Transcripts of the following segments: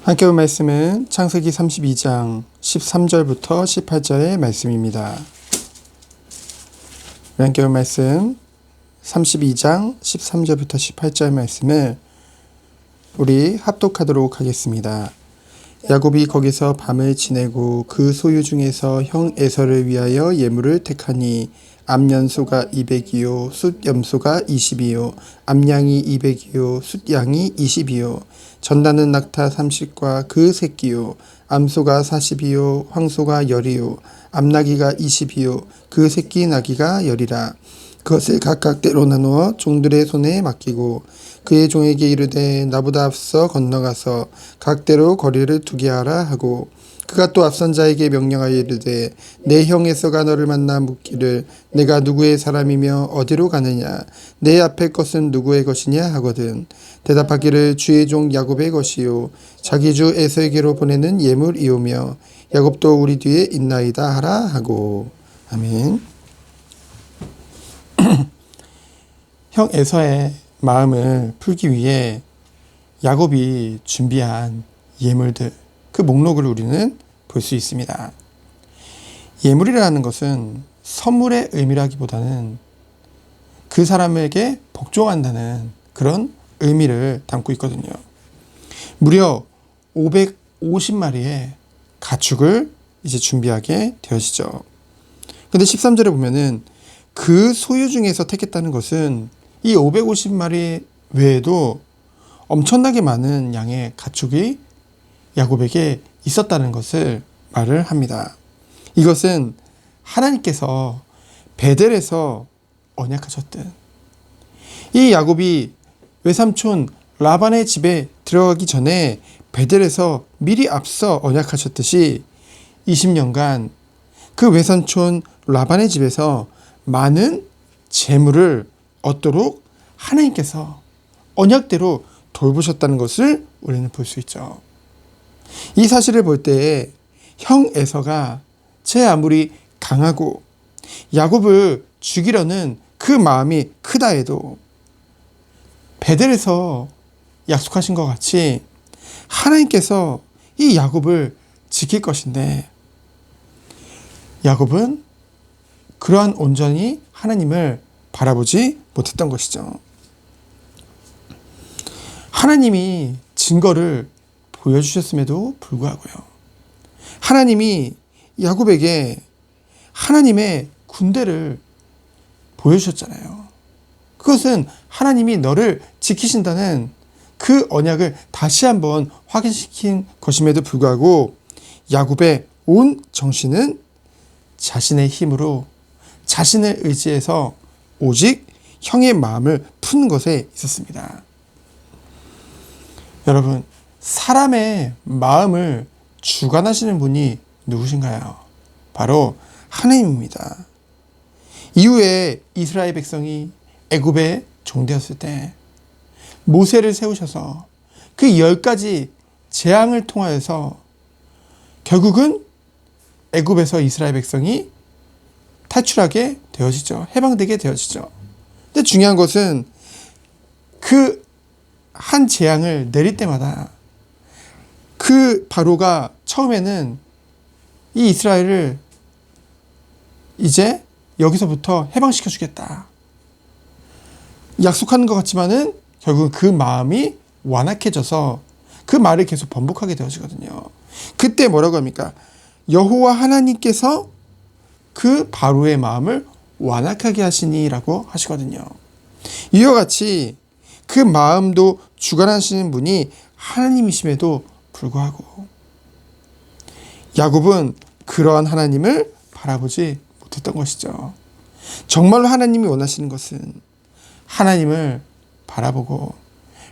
함께 볼 말씀은 창세기 32장 13절부터 18절의 말씀입니다. 함께 볼 말씀 32장 13절부터 18절 말씀을 우리 합독하도록 하겠습니다. 야곱이 거기서 밤을 지내고 그 소유 중에서 형 에서를 위하여 예물을 택하니 암연소가 200이요 숫염소가 20이요 암양이 200이요 숫양이 20이요 전나는 낙타 30과 그 새끼요 암소가 40이요 황소가 10이요 암나귀가 20이요 그 새끼 나귀가 10이라. 그것을 각각 때로 나누어 종들의 손에 맡기고 그의 종에게 이르되 나보다 앞서 건너가서 각대로 거리를 두게 하라 하고, 그가 또 앞선 자에게 명령하여 이르되 내 형 에서가 너를 만나 묻기를 내가 누구의 사람이며 어디로 가느냐, 내 앞에 것은 누구의 것이냐 하거든. 대답하기를 주의 종 야곱의 것이요 자기 주 에서에게로 보내는 예물이오며 야곱도 우리 뒤에 있나이다 하라 하고. 아멘. 형 에서의 마음을 풀기 위해 야곱이 준비한 예물들, 그 목록을 우리는 볼 수 있습니다. 예물이라는 것은 선물의 의미라기보다는 그 사람에게 복종한다는 그런 의미를 담고 있거든요. 무려 550마리의 가축을 이제 준비하게 되어지죠. 근데 13절에 보면은 그 소유 중에서 택했다는 것은 이 550마리 외에도 엄청나게 많은 양의 가축이 야곱에게 있었다는 것을 말을 합니다. 이것은 하나님께서 베델에서 언약하셨던, 이 야곱이 외삼촌 라반의 집에 들어가기 전에 베델에서 미리 앞서 언약하셨듯이 20년간 그 외삼촌 라반의 집에서 많은 재물을 얻도록 하나님께서 언약대로 돌보셨다는 것을 우리는 볼 수 있죠. 이 사실을 볼 때에 형 에서가 제 아무리 강하고 야곱을 죽이려는 그 마음이 크다 해도 베델에서 약속하신 것 같이 하나님께서 이 야곱을 지킬 것인데, 야곱은 그러한 온전히 하나님을 바라보지 못했던 것이죠. 하나님이 증거를 보여주셨음에도 불구하고요, 하나님이 야곱에게 하나님의 군대를 보여주셨잖아요. 그것은 하나님이 너를 지키신다는 그 언약을 다시 한번 확인시킨 것임에도 불구하고 야곱의 온 정신은 자신의 힘으로, 자신을 의지해서 오직 형의 마음을 푸는 것에 있었습니다. 여러분, 사람의 마음을 주관하시는 분이 누구신가요? 바로 하나님입니다. 이후에 이스라엘 백성이 애굽에 종되었을 때 모세를 세우셔서 그 10가지 재앙을 통하여서 결국은 애굽에서 이스라엘 백성이 탈출하게 되어지죠. 해방되게 되어지죠. 근데 중요한 것은 그 한 재앙을 내릴 때마다 그 바로가 처음에는 이 이스라엘을 이제 여기서부터 해방시켜 주겠다 약속하는 것 같지만은 결국 그 마음이 완악해져서 그 말을 계속 번복하게 되어지거든요. 그때 뭐라고 합니까? 여호와 하나님께서 그 바로의 마음을 완악하게 하시니라고 하시거든요. 이와 같이 그 마음도 주관하시는 분이 하나님이심에도 불구하고 야곱은 그러한 하나님을 바라보지 못했던 것이죠. 정말로 하나님이 원하시는 것은 하나님을 바라보고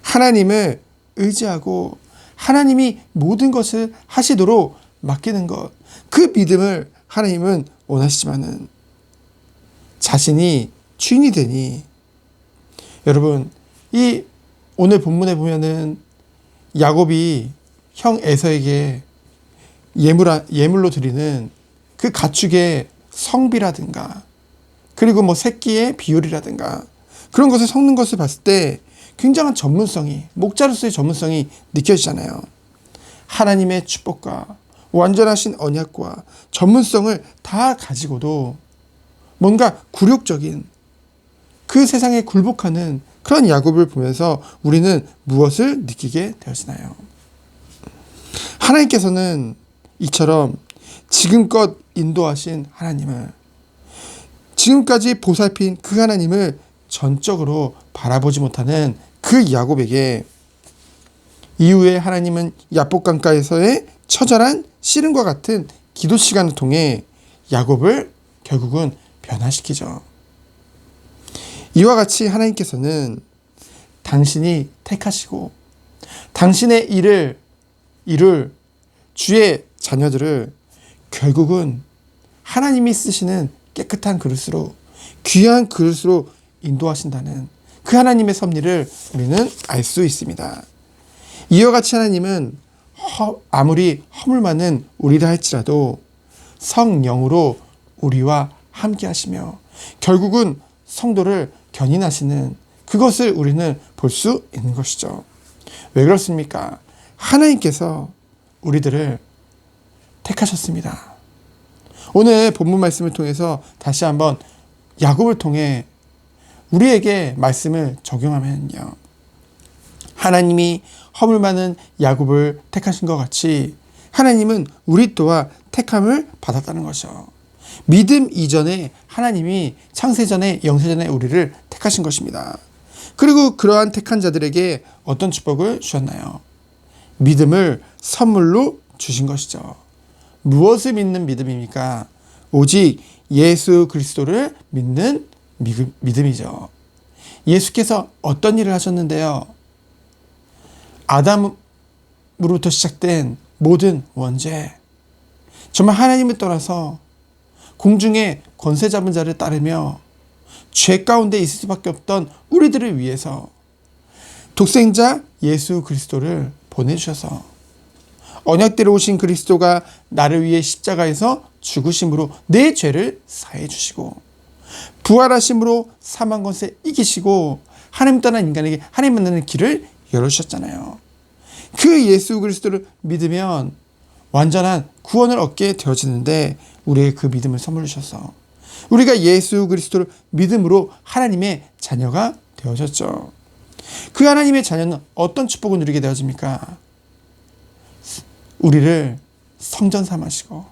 하나님을 의지하고 하나님이 모든 것을 하시도록 맡기는 것, 그 믿음을 하나님은 원하시지만은 자신이 주인이 되니, 여러분, 이 오늘 본문에 보면은 야곱이 형 에서에게 예물로 드리는 그 가축의 성비라든가 그리고 뭐 새끼의 비율이라든가 그런 것을 섞는 것을 봤을 때 굉장한 전문성이, 목자로서의 전문성이 느껴지잖아요. 하나님의 축복과 완전하신 언약과 전문성을 다 가지고도 뭔가 굴욕적인 그 세상에 굴복하는 그런 야곱을 보면서 우리는 무엇을 느끼게 되어지나요? 하나님께서는 이처럼 지금껏 인도하신 하나님을, 지금까지 보살핀 그 하나님을 전적으로 바라보지 못하는 그 야곱에게 이후에 하나님은 야복 강가에서의 처절한 씨름과 같은 기도 시간을 통해 야곱을 결국은 변화시키죠. 이와 같이 하나님께서는 당신이 택하시고 당신의 일을 이룰 주의 자녀들을 결국은 하나님이 쓰시는 깨끗한 그릇으로, 귀한 그릇으로 인도하신다는 그 하나님의 섭리를 우리는 알 수 있습니다. 이와 같이 하나님은 아무리 허물 많은 우리라 할지라도 성령으로 우리와 함께 하시며 결국은 성도를 견인하시는 그것을 우리는 볼 수 있는 것이죠. 왜 그렇습니까? 하나님께서 우리들을 택하셨습니다. 오늘 본문 말씀을 통해서 다시 한번 야곱을 통해 우리에게 말씀을 적용하면요, 하나님이 허물 많은 야곱을 택하신 것 같이 하나님은 우리 또한 택함을 받았다는 것이죠. 믿음 이전에 하나님이 창세전에 영세전에 우리를 택하신 것입니다. 그리고 그러한 택한 자들에게 어떤 축복을 주셨나요? 믿음을 선물로 주신 것이죠. 무엇을 믿는 믿음입니까? 오직 예수 그리스도를 믿는 믿음이죠. 예수께서 어떤 일을 하셨는데요? 아담으로부터 시작된 모든 원죄, 정말 하나님을 떠나서 공중의 권세 잡은 자를 따르며 죄 가운데 있을 수밖에 없던 우리들을 위해서 독생자 예수 그리스도를 보내주셔서 언약대로 오신 그리스도가 나를 위해 십자가에서 죽으심으로 내 죄를 사해 주시고 부활하심으로 사망 권세 이기시고 하나님 떠난 인간에게 하나님 만나는 길을 열어주셨잖아요. 그 예수 그리스도를 믿으면 완전한 구원을 얻게 되어지는데 우리의 그 믿음을 선물로 주셔서 우리가 예수 그리스도를 믿음으로 하나님의 자녀가 되어졌죠. 그 하나님의 자녀는 어떤 축복을 누리게 되어집니까? 우리를 성전 삼으시고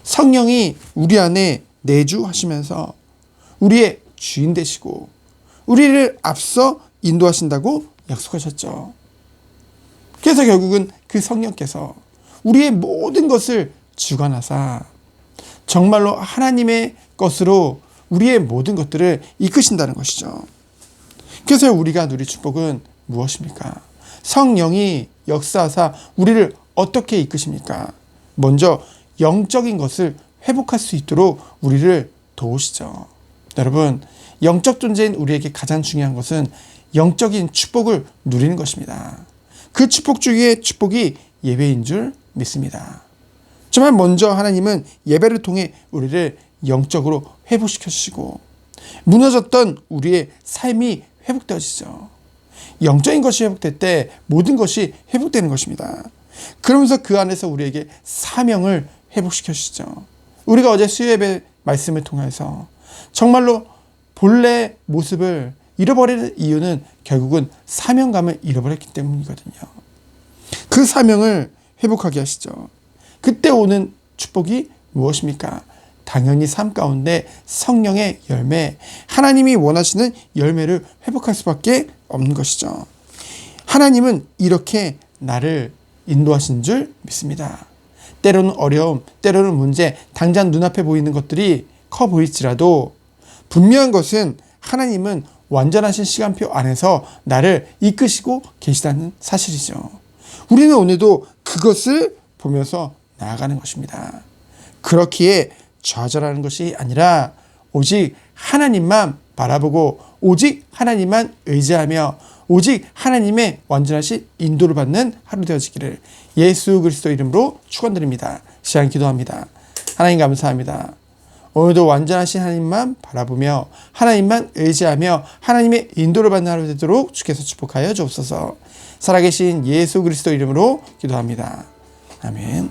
성령이 우리 안에 내주하시면서 우리의 주인 되시고 우리를 앞서 인도하신다고 약속하셨죠. 그래서 결국은 그 성령께서 우리의 모든 것을 주관하사 정말로 하나님의 것으로 우리의 모든 것들을 이끄신다는 것이죠. 그래서 우리가 누릴 축복은 무엇입니까? 성령이 역사하사 우리를 어떻게 이끄십니까? 먼저 영적인 것을 회복할 수 있도록 우리를 도우시죠. 여러분, 영적 존재인 우리에게 가장 중요한 것은 영적인 축복을 누리는 것입니다. 그 축복 중에 축복이 예배인 줄 믿습니다. 정말 먼저 하나님은 예배를 통해 우리를 영적으로 회복시켜 주시고 무너졌던 우리의 삶이 회복되어지죠. 영적인 것이 회복될 때 모든 것이 회복되는 것입니다. 그러면서 그 안에서 우리에게 사명을 회복시켜 주시죠. 우리가 어제 수요예배 말씀을 통해서 정말로 본래 모습을 잃어버리는 이유는 결국은 사명감을 잃어버렸기 때문이거든요. 그 사명을 회복하게 하시죠. 그때 오는 축복이 무엇입니까? 당연히 삶 가운데 성령의 열매, 하나님이 원하시는 열매를 회복할 수밖에 없는 것이죠. 하나님은 이렇게 나를 인도하신 줄 믿습니다. 때로는 어려움, 때로는 문제, 당장 눈앞에 보이는 것들이 커 보일지라도 분명한 것은 하나님은 완전하신 시간표 안에서 나를 이끄시고 계시다는 사실이죠. 우리는 오늘도 그것을 보면서 나아가는 것입니다. 그렇기에 좌절하는 것이 아니라 오직 하나님만 바라보고 오직 하나님만 의지하며 오직 하나님의 완전하신 인도를 받는 하루 되어지기를 예수 그리스도 이름으로 축원드립니다. 시간 기도합니다. 하나님 감사합니다. 오늘도 완전하신 하나님만 바라보며 하나님만 의지하며 하나님의 인도를 받는 하루 되도록 주께서 축복하여 주옵소서. 살아계신 예수 그리스도 이름으로 기도합니다. 아멘.